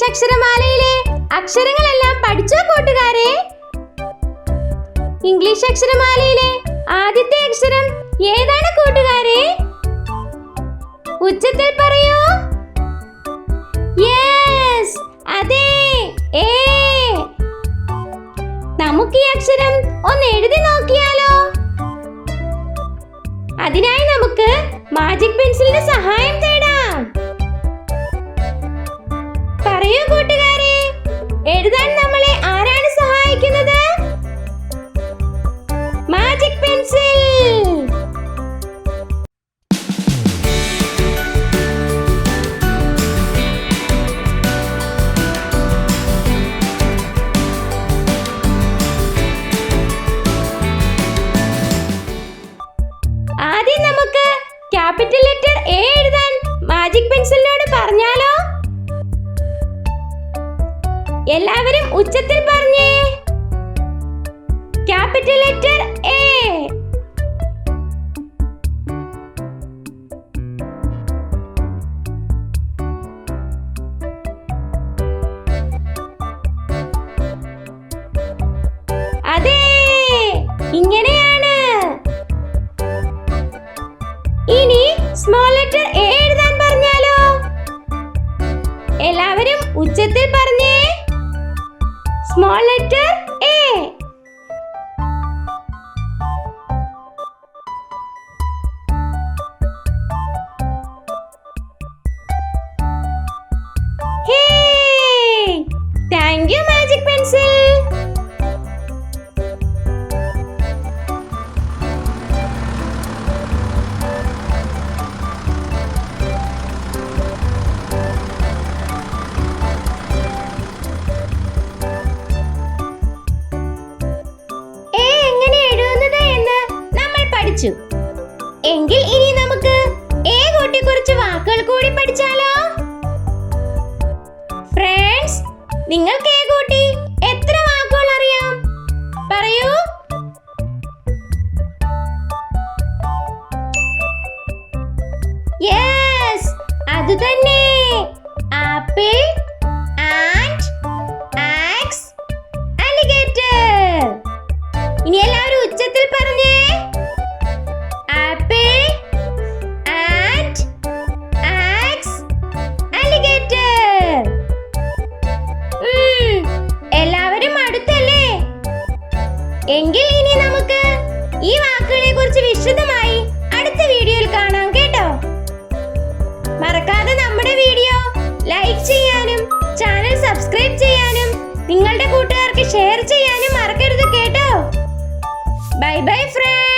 അക്ഷരമാലയിലെ അക്ഷരങ്ങളെല്ലാം പഠിച്ചോ കൂട്ടുകാരെ? ഇംഗ്ലീഷ് അക്ഷരമാലയിലെ ആദ്യത്തെ അക്ഷരം ഏതാണ് കൂട്ടുകാരെ? ഉച്ചത്തിൽ പറയൂ. യെസ്, അതെ, എ. നമുക്ക് ഈ അക്ഷരം ഒന്ന് എഴുതി നോക്കിയാലോ? അതിനായി നമുക്ക് മാജിക് പെൻസിലിന്റെ സഹായം തേടാം. പറയൂ കൂട്ടുകാരെ, എഴുതാൻ നമ്മളെ ആരാണ് സഹായിക്കുന്നത്? Magic pencil. ആദ്യം നമുക്ക് ക്യാപിറ്റൽ ലെറ്റർ എ എഴുതാൻ മാജിക് പെൻസിലിനോട് പറഞ്ഞാലോ? എല്ലാവരും ഉച്ചത്തിൽ പറഞ്ഞേ. Capital letter A. അതെ, ഇങ്ങനെയാണ്. ഇനി സ്മോൾ ലെറ്റർ എ എഴുതാൻ പറഞ്ഞാലോ? എല്ലാവരും ഉച്ചത്തിൽ പറഞ്ഞേ. Small letter A. Hey, thank you magic pencil. എങ്കിൽ ഇനി നമുക്ക് എ കൂട്ടി കുറച്ച് വാക്കുകൾ കൂടി പഠിച്ചാലോ? ഫ്രണ്ട്സ്, നിങ്ങൾക്ക് എ കൂട്ടി എത്ര വാക്കുകൾ അറിയാം? പറയൂ. യെസ്, അത് തന്നെ. Apple, ant, axe, alligator. ഇനി എല്ലാവരും ഉച്ചത്തിൽ പറഞ്ഞേ. എങ്കിൽ ഇനി നമുക്ക് ഈ വാക്കുകളെ കുറിച്ച് വിശദമായി അടുത്ത വീഡിയോയിൽ കാണാം കേട്ടോ. മറക്കാതെ നമ്മുടെ വീഡിയോ ലൈക്ക് ചെയ്യാനും ചാനൽ സബ്സ്ക്രൈബ് ചെയ്യാനും നിങ്ങളുടെ കൂട്ടുകാർക്ക് ഷെയർ ചെയ്യാനും മറക്കരുത് കേട്ടോ. Bye bye friends.